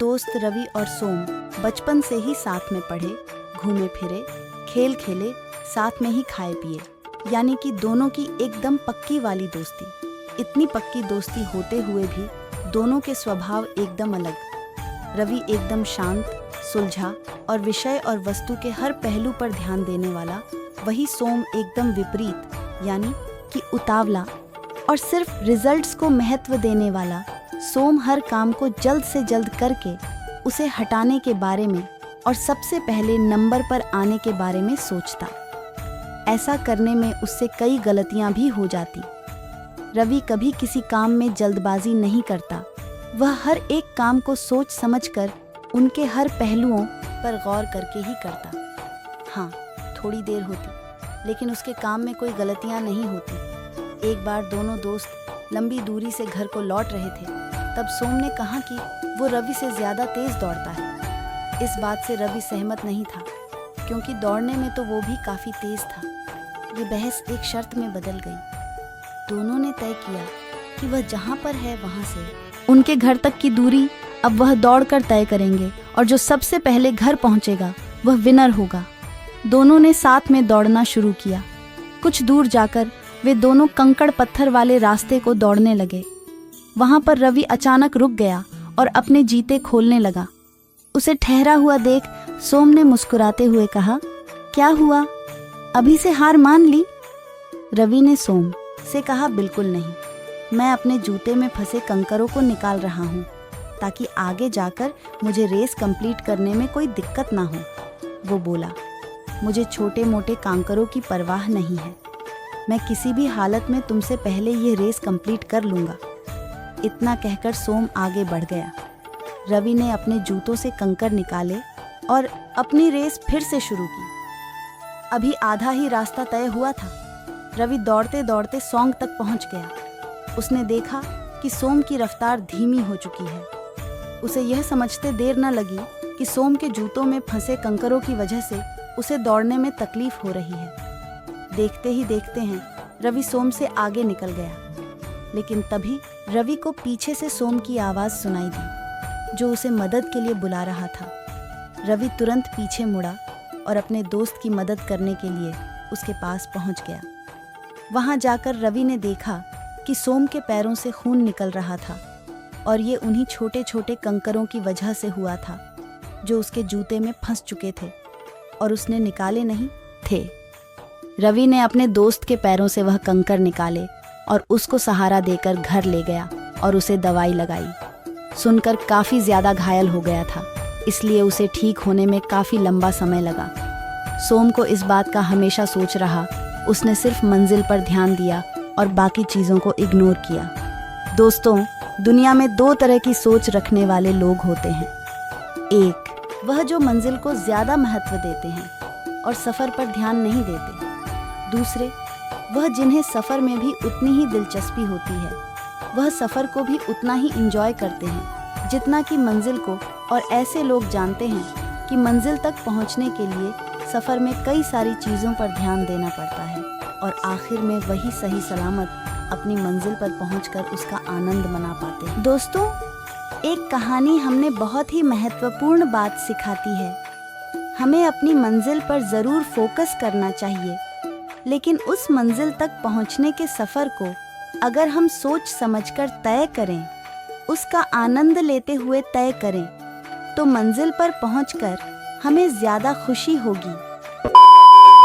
दोस्त रवि और सोम बचपन से ही साथ में पढ़े, घूमे फिरे, खेल खेले, साथ में ही खाए पिए, यानी कि दोनों की एकदम पक्की वाली दोस्ती। इतनी पक्की दोस्ती होते हुए भी दोनों के स्वभाव एकदम अलग। रवि एकदम शांत, सुलझा और विषय और वस्तु के हर पहलू पर ध्यान देने वाला, वही सोम एकदम विपरीत, यानी कि उतावला और सिर्फ रिजल्ट्स को महत्व देने वाला। सोम हर काम को जल्द से जल्द करके उसे हटाने के बारे में और सबसे पहले नंबर पर आने के बारे में सोचता। ऐसा करने में उससे कई गलतियां भी हो जाती। रवि कभी किसी काम में जल्दबाजी नहीं करता। वह हर एक काम को सोच समझकर उनके हर पहलुओं पर गौर करके ही करता। हाँ, थोड़ी देर होती, लेकिन उसके काम में कोई गलतियां नहीं होती। एक बार दोनों दोस्त लंबी दूरी से घर को लौट रहे थे। तब सोम ने कहा कि वो रवि से ज़्यादा तेज दौड़ता है। इस बात से रवि सहमत नहीं था, क्योंकि दौड़ने में तो वो भी काफ़ी तेज था। ये बहस एक शर्त में बदल गई। दोनों ने तय किया कि वह जहाँ पर है वहाँ से उनके घर तक की दूरी अब वह दौड़कर तय करेंगे, और जो सबसे पहले घर पहुँचेगा वह विनर होगा। दोनों ने साथ में दौड़ना शुरू किया। कुछ दूर जाकर वे दोनों कंकड़ पत्थर वाले रास्ते को दौड़ने लगे। वहां पर रवि अचानक रुक गया और अपने जीते खोलने लगा। उसे ठहरा हुआ देख सोम ने मुस्कुराते हुए कहा, क्या हुआ, अभी से हार मान ली? रवि ने सोम से कहा, बिल्कुल नहीं, मैं अपने जूते में फंसे कंकरों को निकाल रहा हूँ, ताकि आगे जाकर मुझे रेस कंप्लीट करने में कोई दिक्कत ना हो। वो बोला, मुझे छोटे मोटे कंकरों की परवाह नहीं है, मैं किसी भी हालत में तुमसे पहले ये रेस कंप्लीट कर लूँगा। इतना कहकर सोम आगे बढ़ गया। रवि ने अपने जूतों से कंकर निकाले और अपनी रेस फिर से शुरू की। अभी आधा ही रास्ता तय हुआ था। रवि दौड़ते दौड़ते सौंग तक पहुंच गया। उसने देखा कि सोम की रफ्तार धीमी हो चुकी है। उसे यह समझते देर न लगी कि सोम के जूतों में फंसे कंकरों की वजह से उसे दौड़ने में तकलीफ हो रही है। देखते ही देखते हैं रवि सोम से आगे निकल गया। लेकिन तभी रवि को पीछे से सोम की आवाज़ सुनाई दी, जो उसे मदद के लिए बुला रहा था। रवि तुरंत पीछे मुड़ा और अपने दोस्त की मदद करने के लिए उसके पास पहुंच गया। वहां जाकर रवि ने देखा कि सोम के पैरों से खून निकल रहा था, और ये उन्हीं छोटे छोटे कंकरों की वजह से हुआ था जो उसके जूते में फंस चुके थे और उसने निकाले नहीं थे। रवि ने अपने दोस्त के पैरों से वह कंकर निकाले और उसको सहारा देकर घर ले गया और उसे दवाई लगाई। सुनकर काफ़ी ज़्यादा घायल हो गया था, इसलिए उसे ठीक होने में काफ़ी लंबा समय लगा। सोम को इस बात का हमेशा सोच रहा। उसने सिर्फ मंजिल पर ध्यान दिया और बाकी चीज़ों को इग्नोर किया। दोस्तों, दुनिया में दो तरह की सोच रखने वाले लोग होते हैं। एक, वह जो मंजिल को ज़्यादा महत्व देते हैं और सफ़र पर ध्यान नहीं देते। दूसरे, वह जिन्हें सफ़र में भी उतनी ही दिलचस्पी होती है। वह सफ़र को भी उतना ही एंजॉय करते हैं जितना कि मंजिल को, और ऐसे लोग जानते हैं कि मंजिल तक पहुंचने के लिए सफ़र में कई सारी चीज़ों पर ध्यान देना पड़ता है, और आखिर में वही सही सलामत अपनी मंजिल पर पहुंचकर उसका आनंद मना पाते हैं। दोस्तों, एक कहानी हमने बहुत ही महत्वपूर्ण बात सिखाती है। हमें अपनी मंजिल पर ज़रूर फोकस करना चाहिए, लेकिन उस मंजिल तक पहुंचने के सफ़र को अगर हम सोच समझकर तय करें, उसका आनंद लेते हुए तय करें, तो मंजिल पर पहुंचकर हमें ज़्यादा खुशी होगी।